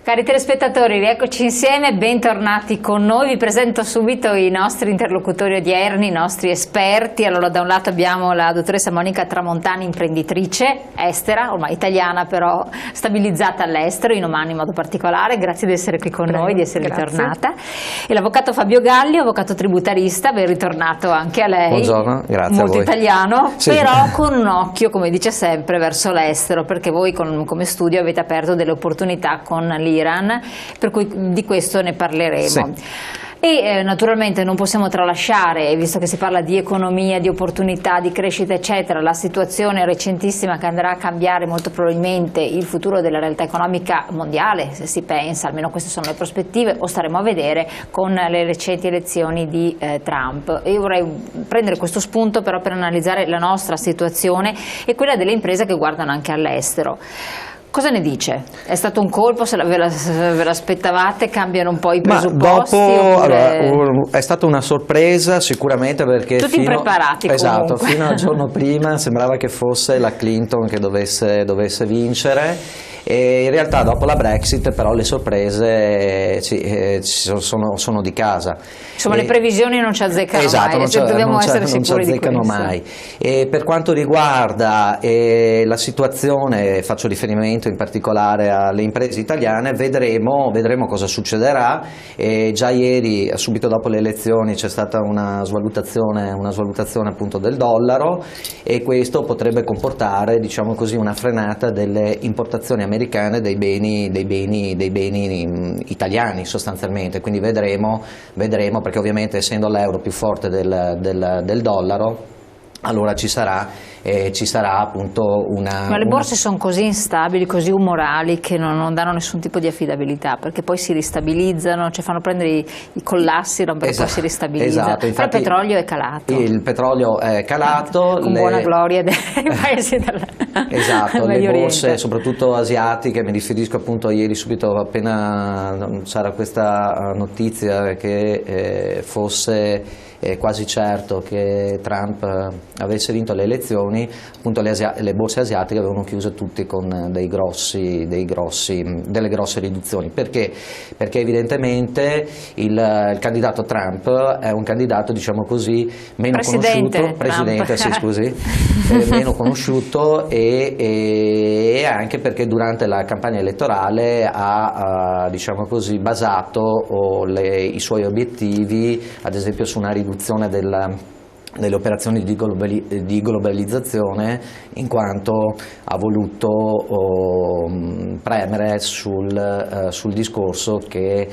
Cari telespettatori, rieccoci insieme, bentornati con noi. Vi presento subito i nostri interlocutori odierni, i nostri esperti. Allora, da un lato abbiamo la dottoressa Monica Tramontani, imprenditrice estera, ormai italiana però stabilizzata all'estero, in Oman in modo particolare. Grazie di essere qui con noi, di essere ritornata. E l'avvocato Fabio Galli, avvocato tributarista, ben ritornato anche a lei. Buongiorno, grazie. Molto a voi. Italiano, sì, però con un occhio, come dice sempre, verso l'estero, perché voi come studio avete aperto delle opportunità con l'Iran, per cui di questo ne parleremo. Sì. E naturalmente non possiamo tralasciare, visto che si parla di economia, di opportunità, di crescita eccetera, la situazione recentissima che andrà a cambiare molto probabilmente il futuro della realtà economica mondiale, se si pensa, almeno queste sono le prospettive, o staremo a vedere con le recenti elezioni di Trump. Io vorrei prendere questo spunto però per analizzare la nostra situazione e quella delle imprese che guardano anche all'estero. Cosa ne dice? È stato un colpo? Ve l'aspettavate? Cambiano un po' i presupposti? Allora, è stata una sorpresa sicuramente, perché tutti impreparati esatto, comunque. Fino al giorno prima sembrava che fosse la Clinton che dovesse vincere. E in realtà dopo la Brexit però le sorprese sono di casa. Insomma, le previsioni non ci azzeccano esatto, mai, dobbiamo essere sicuri di questo. Mai. E per quanto riguarda la situazione, faccio riferimento in particolare alle imprese italiane, vedremo cosa succederà. Già ieri, subito dopo le elezioni, c'è stata una svalutazione appunto del dollaro, e questo potrebbe comportare, diciamo così, una frenata delle importazioni americane dei beni italiani sostanzialmente. Quindi vedremo, perché ovviamente essendo l'euro più forte del dollaro, allora ci sarà appunto una... Ma le borse sono così instabili, così umorali, che non danno nessun tipo di affidabilità, perché poi si ristabilizzano, cioè fanno prendere i collassi, poi si ristabilizzano. Esatto, però il petrolio è calato. Il petrolio è calato. Con buona gloria dei paesi Esatto, del le borse Oriente, soprattutto asiatiche, mi riferisco appunto ieri subito appena c'era questa notizia che fosse quasi certo che Trump avesse vinto le elezioni, appunto le borse asiatiche avevano chiuso tutti con delle grosse riduzioni. Perché? Perché evidentemente il candidato Trump è un candidato, diciamo così, meno conosciuto, meno conosciuto, e anche perché durante la campagna elettorale ha diciamo così, basato i suoi obiettivi ad esempio su una riduzione delle operazioni di globalizzazione, in quanto ha voluto premere sul discorso che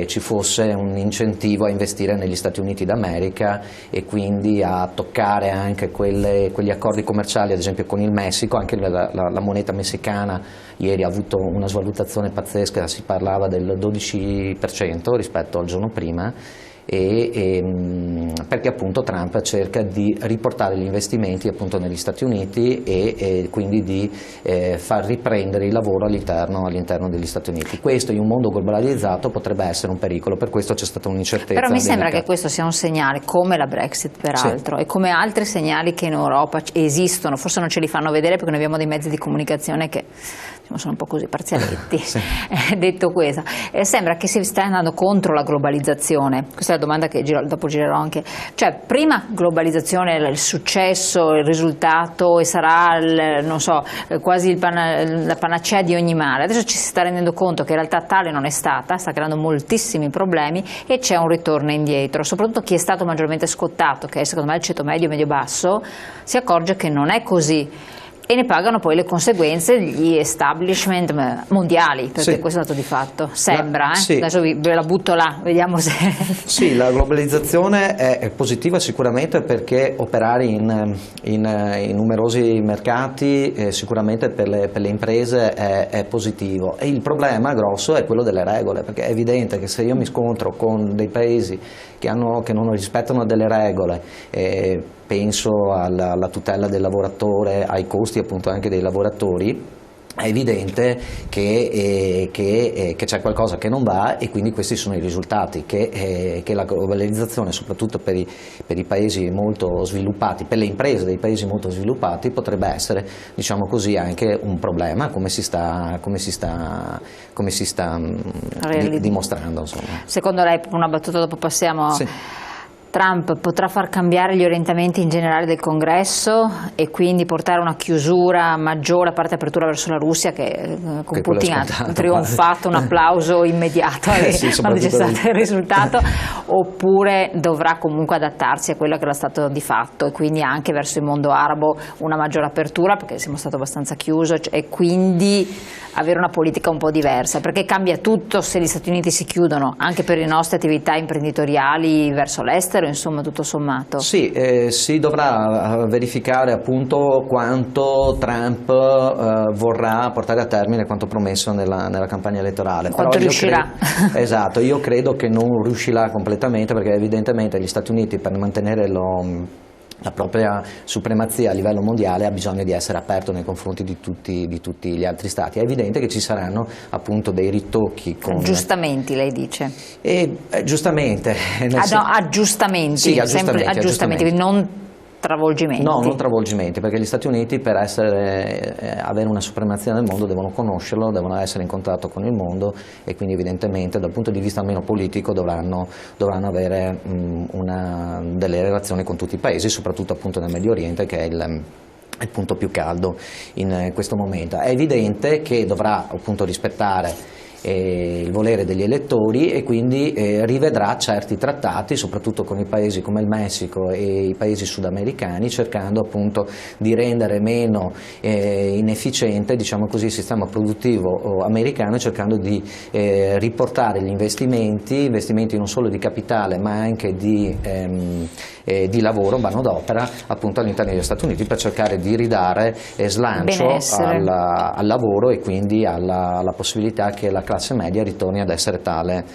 ci fosse un incentivo a investire negli Stati Uniti d'America, e quindi a toccare anche quegli accordi commerciali, ad esempio con il Messico. Anche la moneta messicana ieri ha avuto una svalutazione pazzesca, si parlava del 12% rispetto al giorno prima, perché appunto Trump cerca di riportare gli investimenti appunto negli Stati Uniti e quindi di far riprendere il lavoro all'interno degli Stati Uniti. Questo in un mondo globalizzato potrebbe essere un pericolo, per questo c'è stata un'incertezza. Però mi sembra che questo sia un segnale, come la Brexit peraltro, sì, e come altri segnali che in Europa esistono, forse non ce li fanno vedere perché noi abbiamo dei mezzi di comunicazione che sono un po' così parzialetti. Sì. Detto questo, sembra che si stia andando contro la globalizzazione. Questa è la domanda che dopo girerò anche. Cioè, prima globalizzazione, il successo, il risultato, e sarà non so, quasi la panacea di ogni male. Adesso ci si sta rendendo conto che in realtà tale non è stata, sta creando moltissimi problemi e c'è un ritorno indietro. Soprattutto chi è stato maggiormente scottato, che è secondo me il ceto medio-basso, si accorge che non è così. E ne pagano poi le conseguenze gli establishment mondiali, perché sì, questo è un dato di fatto, sembra, sì. Adesso ve la butto là, vediamo se... Sì, la globalizzazione è positiva sicuramente, perché operare in numerosi mercati sicuramente per le imprese è positivo, e il problema grosso è quello delle regole, perché è evidente che se io mi scontro con dei paesi che non rispettano delle regole, penso alla tutela del lavoratore, ai costi appunto anche dei lavoratori, è evidente che c'è qualcosa che non va, e quindi questi sono i risultati, che la globalizzazione, soprattutto per i paesi molto sviluppati, per le imprese dei paesi molto sviluppati, potrebbe essere, diciamo così, anche un problema, come si sta dimostrando. Insomma. Secondo lei, una battuta, dopo passiamo... Sì. Trump potrà far cambiare gli orientamenti in generale del Congresso e quindi portare una chiusura maggiore, a parte apertura verso la Russia, che con Putin ha trionfato, un applauso immediato sì, quando c'è stato il risultato, oppure dovrà comunque adattarsi a quello che era stato di fatto, e quindi anche verso il mondo arabo una maggiore apertura, perché siamo stati abbastanza chiusi, e quindi avere una politica un po' diversa, perché cambia tutto se gli Stati Uniti si chiudono, anche per le nostre attività imprenditoriali verso l'estero, insomma, tutto sommato. Sì, si dovrà verificare appunto quanto Trump vorrà portare a termine quanto promesso nella campagna elettorale. Quanto riuscirà. Esatto, io credo che non riuscirà completamente, perché evidentemente gli Stati Uniti, per mantenere la propria supremazia a livello mondiale, ha bisogno di essere aperto nei confronti di tutti gli altri stati. È evidente che ci saranno appunto dei ritocchi con... Aggiustamenti, lei dice? Giustamente. Aggiustamenti, sì, sempre aggiustamenti, non travolgimenti. No, non travolgimenti, perché gli Stati Uniti, per avere una supremazia nel mondo, devono conoscerlo, devono essere in contatto con il mondo, e quindi evidentemente dal punto di vista almeno politico dovranno avere delle relazioni con tutti i paesi, soprattutto appunto nel Medio Oriente, che è il punto più caldo in questo momento. È evidente che dovrà appunto rispettare il volere degli elettori, e quindi rivedrà certi trattati, soprattutto con i paesi come il Messico e i paesi sudamericani, cercando appunto di rendere meno inefficiente, diciamo così, il sistema produttivo americano, cercando di riportare gli investimenti non solo di capitale ma anche di lavoro, manodopera, appunto all'interno degli Stati Uniti, per cercare di ridare slancio al lavoro, e quindi alla possibilità che la classe media ritorni ad essere tale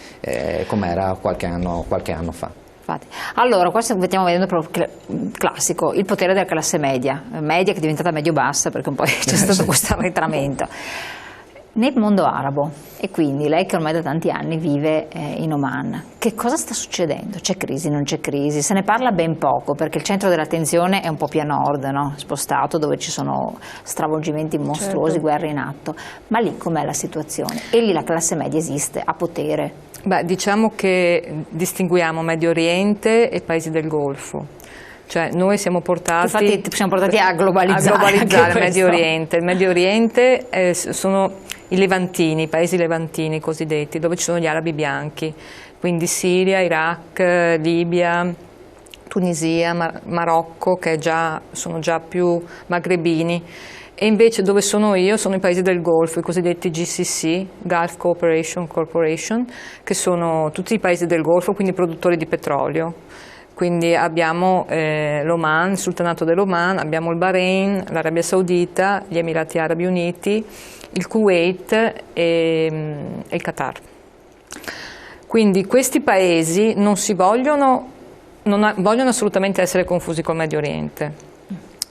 come era qualche anno fa. Infatti. Allora, qua stiamo vedendo proprio classico, il potere della classe media che è diventata medio-bassa, perché un po' c'è stato questo arretramento. Nel mondo arabo, e quindi lei che ormai da tanti anni vive in Oman, che cosa sta succedendo? C'è crisi, non c'è crisi? Se ne parla ben poco, perché il centro dell'attenzione è un po' più a nord, no? Spostato, dove ci sono stravolgimenti mostruosi, certo, guerre in atto. Ma lì com'è la situazione? E lì la classe media esiste, ha potere? Beh, diciamo che distinguiamo Medio Oriente e paesi del Golfo. Cioè noi siamo portati a globalizzare il Medio Oriente. Il Medio Oriente sono i levantini, i paesi levantini cosiddetti, dove ci sono gli arabi bianchi, quindi Siria, Iraq, Libia, Tunisia, Marocco, che sono già più magrebini. E invece dove sono io sono i paesi del Golfo, i cosiddetti GCC, Gulf Cooperation Corporation, che sono tutti i paesi del Golfo, quindi produttori di petrolio. Quindi abbiamo l'Oman, il Sultanato dell'Oman, abbiamo il Bahrain, l'Arabia Saudita, gli Emirati Arabi Uniti, il Kuwait e il Qatar. Quindi questi paesi non vogliono assolutamente essere confusi col Medio Oriente,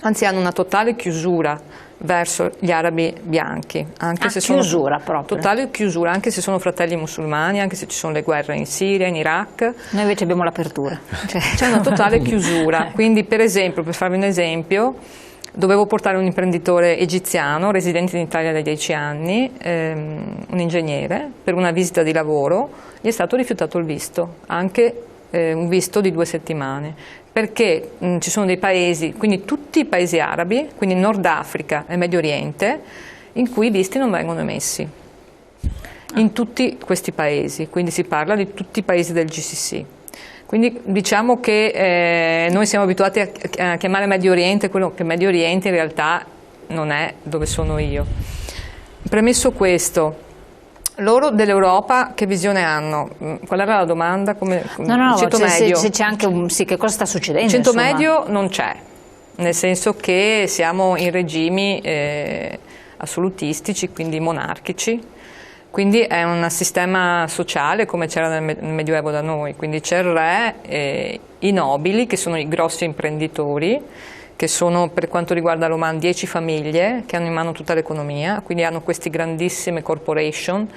anzi hanno una totale chiusura verso gli arabi bianchi, anche se chiusura proprio. Totale chiusura, anche se sono fratelli musulmani, anche se ci sono le guerre in Siria, in Iraq. Noi invece abbiamo l'apertura. C'è una totale chiusura. Quindi, per esempio, per farvi un esempio, dovevo portare un imprenditore egiziano, residente in Italia da 10 anni, un ingegnere, per una visita di lavoro. Gli è stato rifiutato il visto, anche un visto di 2 settimane. Perché ci sono dei paesi, quindi tutti i paesi arabi, quindi Nord Africa e Medio Oriente, in cui i visti non vengono emessi. In tutti questi paesi, quindi si parla di tutti i paesi del GCC. Quindi diciamo che noi siamo abituati a chiamare Medio Oriente quello che Medio Oriente in realtà non è dove sono io. Premesso questo, loro dell'Europa che visione hanno? Qual era la domanda? No, se c'è anche che cosa sta succedendo? Il centro insomma. medio non c'è, nel senso che siamo in regimi assolutistici, quindi monarchici, quindi è un sistema sociale come c'era nel Medioevo da noi, quindi c'è il re, i nobili che sono i grossi imprenditori, che sono, per quanto riguarda l'Oman, 10 famiglie che hanno in mano tutta l'economia, quindi hanno queste grandissime corporation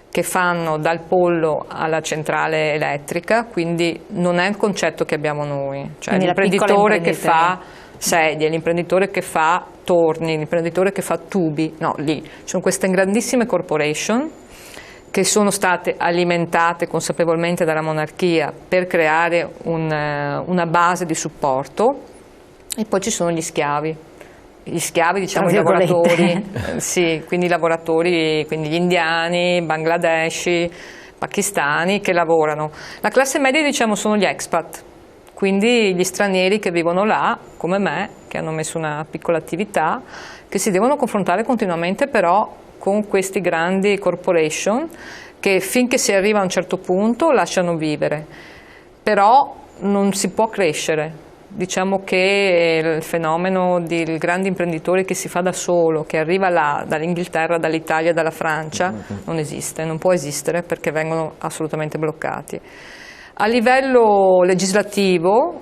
che fanno dal pollo alla centrale elettrica, quindi non è il concetto che abbiamo noi, cioè l'imprenditore che fa sedie, l'imprenditore che fa torni, l'imprenditore che fa tubi, no, lì ci sono queste grandissime corporation che sono state alimentate consapevolmente dalla monarchia per creare una base di supporto, e poi ci sono gli schiavi, diciamo i lavoratori, sì, quindi i lavoratori, quindi gli indiani, bangladeshi, pakistani che lavorano. La classe media, diciamo, sono gli expat, quindi gli stranieri che vivono là, come me, che hanno messo una piccola attività, che si devono confrontare continuamente però con questi grandi corporation che finché si arriva a un certo punto lasciano vivere, però non si può crescere. Diciamo che il fenomeno del grande imprenditore che si fa da solo, che arriva là dall'Inghilterra, dall'Italia, dalla Francia, non esiste, non può esistere perché vengono assolutamente bloccati. A livello legislativo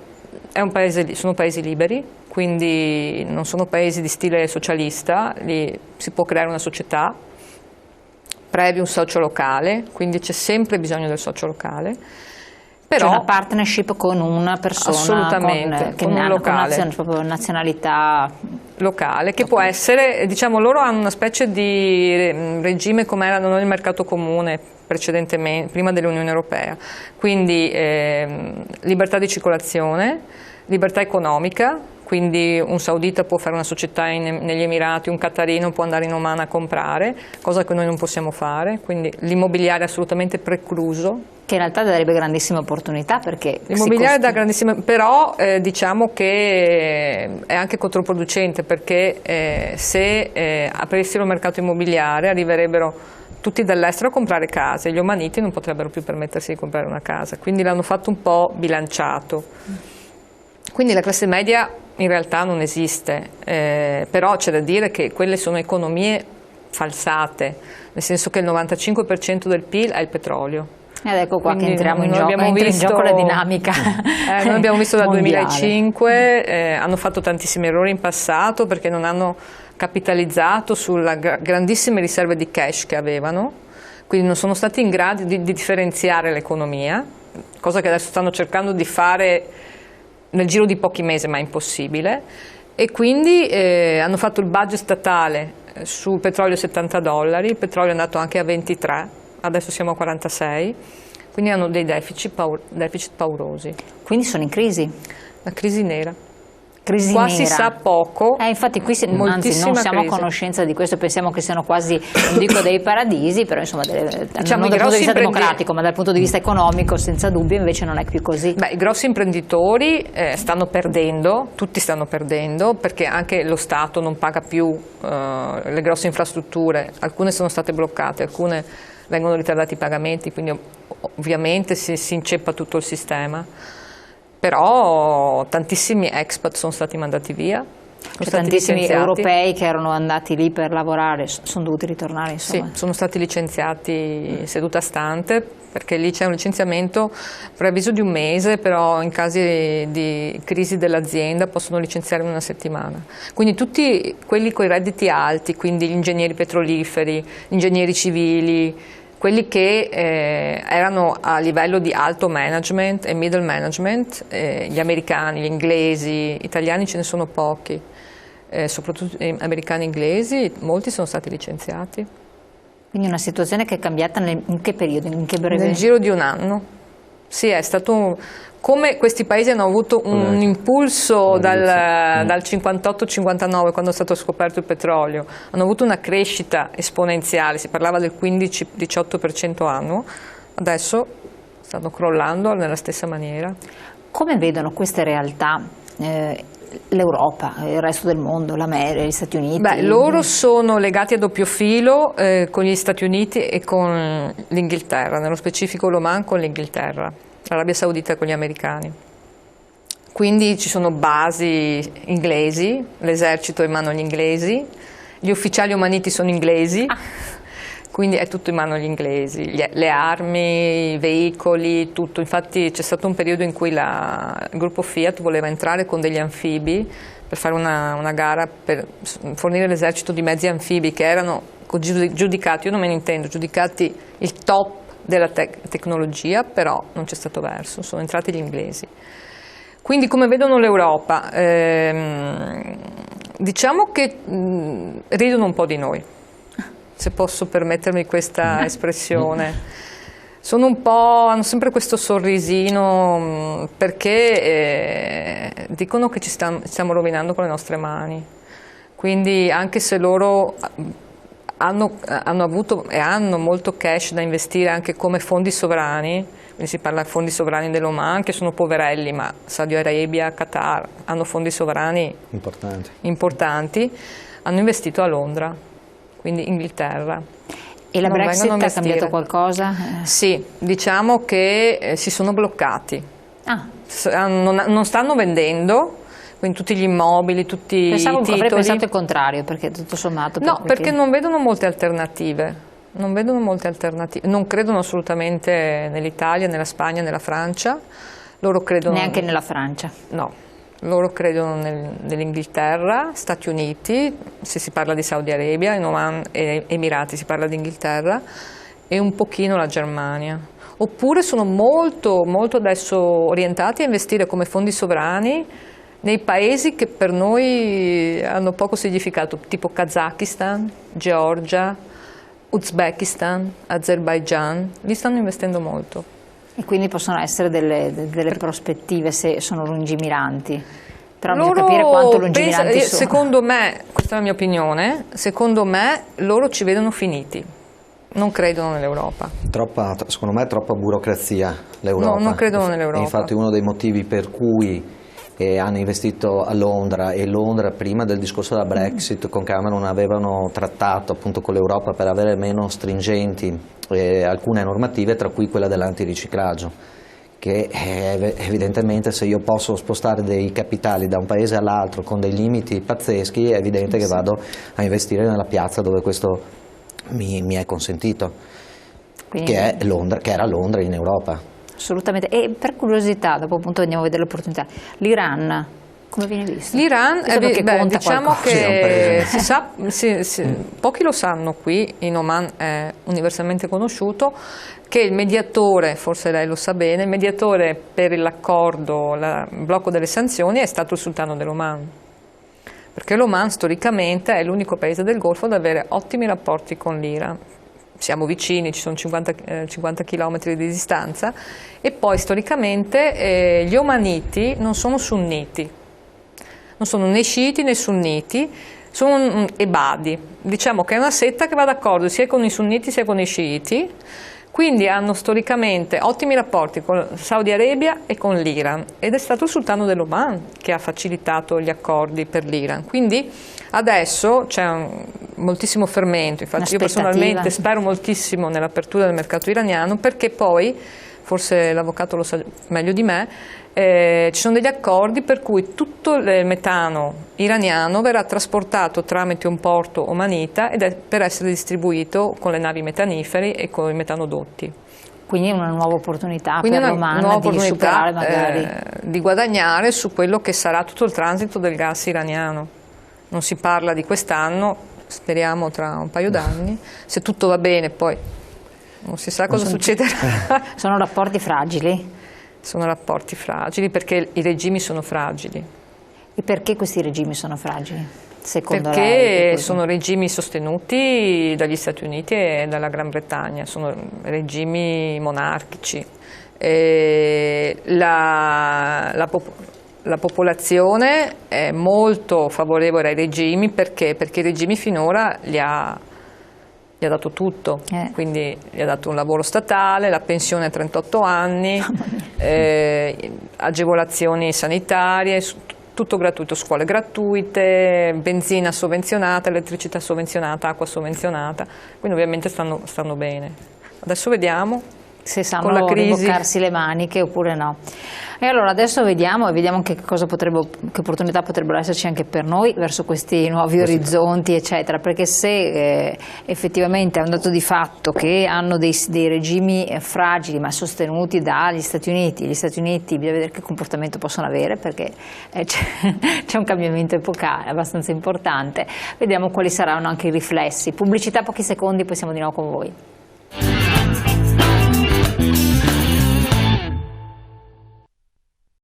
sono paesi liberi, quindi non sono paesi di stile socialista, lì si può creare una società, previo un socio locale, quindi c'è sempre bisogno del socio locale. Però, c'è una partnership con una persona assolutamente, con un locale, proprio nazionalità locale, che può essere, diciamo, loro hanno una specie di regime come era nel mercato comune precedentemente, prima dell'Unione Europea, quindi libertà di circolazione, libertà economica, quindi un saudita può fare una società negli Emirati, un qatarino può andare in Oman a comprare, cosa che noi non possiamo fare, quindi l'immobiliare è assolutamente precluso. Che in realtà darebbe grandissime opportunità, perché l'immobiliare dà grandissime, però diciamo che è anche controproducente, perché se aprissero il mercato immobiliare arriverebbero tutti dall'estero a comprare case, gli omaniti non potrebbero più permettersi di comprare una casa, quindi l'hanno fatto un po' bilanciato. Quindi la classe media in realtà non esiste, però c'è da dire che quelle sono economie falsate, nel senso che il 95% del PIL è il petrolio. Ed ecco qua Quindi che entriamo in visto, gioco la dinamica. Noi abbiamo visto dal mondiale. 2005, hanno fatto tantissimi errori in passato perché non hanno capitalizzato sulle grandissime riserve di cash che avevano, quindi non sono stati in grado di differenziare l'economia, cosa che adesso stanno cercando di fare nel giro di pochi mesi, ma è impossibile, e quindi hanno fatto il budget statale sul petrolio $70, il petrolio è andato anche a 23, adesso siamo a 46, quindi hanno dei deficit paurosi. Quindi sono in crisi. La crisi nera. Crisi Qua nera. si sa poco. Infatti qui anzi, non siamo a conoscenza di questo, pensiamo che siano quasi, non dico dei paradisi, però insomma diciamo, non dal punto di vista democratico, ma dal punto di vista economico senza dubbio invece non è più così. Beh, i grossi imprenditori stanno perdendo, tutti stanno perdendo, perché anche lo Stato non paga più le grosse infrastrutture, alcune sono state bloccate, alcune vengono ritardati i pagamenti, quindi ovviamente si inceppa tutto il sistema. Però tantissimi expat sono stati mandati via, tantissimi europei che erano andati lì per lavorare sono dovuti ritornare, insomma. Sì, sono stati licenziati seduta stante, perché lì c'è un licenziamento preavviso di un mese, però in casi di crisi dell'azienda possono licenziare in una settimana. Quindi tutti quelli con i redditi alti, quindi gli ingegneri petroliferi, gli ingegneri civili, quelli che erano a livello di alto management e middle management, gli americani, gli inglesi, italiani ce ne sono pochi, soprattutto americani e inglesi, molti sono stati licenziati. Quindi una situazione che è cambiata in che periodo, in che breve? Nel giro di un anno. Sì, è stato come questi paesi hanno avuto un impulso dal 58-59, quando è stato scoperto il petrolio, hanno avuto una crescita esponenziale, si parlava del 15-18% annuo, adesso stanno crollando nella stessa maniera. Come vedono queste realtà l'Europa, il resto del mondo, l'America, gli Stati Uniti? Beh, loro sono legati a doppio filo con gli Stati Uniti e con l'Inghilterra, nello specifico l'Oman con l'Inghilterra, l'Arabia Saudita con gli americani. Quindi ci sono basi inglesi, l'esercito è in mano agli inglesi, gli ufficiali omaniti sono inglesi, quindi è tutto in mano agli inglesi, le armi, i veicoli, tutto. Infatti c'è stato un periodo in cui il gruppo Fiat voleva entrare con degli anfibi per fare una gara per fornire l'esercito di mezzi anfibi che erano giudicati, io non me ne intendo, giudicati il top della tecnologia, però non c'è stato verso, sono entrati gli inglesi. Quindi come vedono l'Europa? Diciamo che ridono un po' di noi, se posso permettermi questa espressione. Hanno sempre questo sorrisino perché dicono che ci stiamo rovinando con le nostre mani. Quindi anche se loro hanno avuto e hanno molto cash da investire anche come fondi sovrani, quindi si parla di fondi sovrani dell'Oman che sono poverelli, ma Saudi Arabia, Qatar hanno fondi sovrani importanti, hanno investito a Londra, quindi Inghilterra. E la Brexit ha cambiato qualcosa? Sì, diciamo che si sono bloccati, non stanno vendendo, quindi tutti gli immobili, tutti i titoli. Avrei pensato il contrario, perché tutto sommato... No, perché non vedono molte alternative, non credono assolutamente nell'Italia, nella Spagna, nella Francia, loro credono... Neanche nella Francia? No. Loro credono nell'Inghilterra, Stati Uniti, se si parla di Saudi Arabia, in Oman e Emirati si parla di Inghilterra, e un pochino la Germania. Oppure sono molto, molto adesso orientati a investire come fondi sovrani nei paesi che per noi hanno poco significato, tipo Kazakistan, Georgia, Uzbekistan, Azerbaijan, lì stanno investendo molto. E quindi possono essere delle prospettive se sono lungimiranti, però bisogna capire quanto lungimiranti sono. Secondo me, questa è la mia opinione, secondo me loro ci vedono finiti, non credono nell'Europa. Secondo me è troppa burocrazia l'Europa. No, non credono nell'Europa. Infatti uno dei motivi per cui hanno investito a Londra, e Londra prima del discorso della Brexit con Cameron avevano trattato appunto con l'Europa per avere meno stringenti alcune normative, tra cui quella dell'antiriciclaggio, che evidentemente se io posso spostare dei capitali da un paese all'altro con dei limiti pazzeschi, è evidente che vado a investire nella piazza dove questo mi è consentito, quindi, che era Londra in Europa. Assolutamente. E per curiosità, dopo appunto andiamo a vedere l'opportunità, l'Iran come viene visto? L'Iran, diciamo che pochi lo sanno qui, in Oman è universalmente conosciuto, che il mediatore, forse lei lo sa bene, il mediatore per l'accordo, il blocco delle sanzioni è stato il sultano dell'Oman. Perché l'Oman storicamente è l'unico paese del Golfo ad avere ottimi rapporti con l'Iran. Siamo vicini, ci sono 50 km di distanza, e poi storicamente gli omaniti non sono sunniti, non sono né sciiti né sunniti, sono ebadi, diciamo che è una setta che va d'accordo sia con i sunniti sia con i sciiti, quindi hanno storicamente ottimi rapporti con Saudi Arabia e con l'Iran, ed è stato il sultano dell'Oman che ha facilitato gli accordi per l'Iran. Quindi adesso c'è moltissimo fermento, infatti io personalmente spero moltissimo nell'apertura del mercato iraniano, perché poi, forse l'avvocato lo sa meglio di me, ci sono degli accordi per cui tutto il metano iraniano verrà trasportato tramite un porto omanita ed è per essere distribuito con le navi metanifere e con i metanodotti. Quindi è una nuova opportunità per l'Oman di superare magari, di guadagnare su quello che sarà tutto il transito del gas iraniano. Non si parla di quest'anno, speriamo tra un paio d'anni, se tutto va bene poi non si sa cosa succederà. Sono rapporti fragili? Sono rapporti fragili perché i regimi sono fragili. E perché questi regimi sono fragili, secondo lei? Perché sono regimi sostenuti dagli Stati Uniti e dalla Gran Bretagna, sono regimi monarchici. La popolazione è molto favorevole ai regimi perché i regimi finora gli ha dato tutto, quindi gli ha dato un lavoro statale, la pensione a 38 anni, agevolazioni sanitarie, tutto gratuito, scuole gratuite, benzina sovvenzionata, elettricità sovvenzionata, acqua sovvenzionata, quindi ovviamente stanno bene. Adesso vediamo se con la sanno crisi. rimboccarsi le maniche oppure no. E allora adesso vediamo che opportunità potrebbero esserci anche per noi verso questi nuovi orizzonti, eccetera, perché se effettivamente è un dato di fatto che hanno dei regimi fragili ma sostenuti dagli Stati Uniti, gli Stati Uniti bisogna vedere che comportamento possono avere, perché c'è un cambiamento epocale abbastanza importante, vediamo quali saranno anche i riflessi. Pubblicità, pochi secondi, poi siamo di nuovo con voi.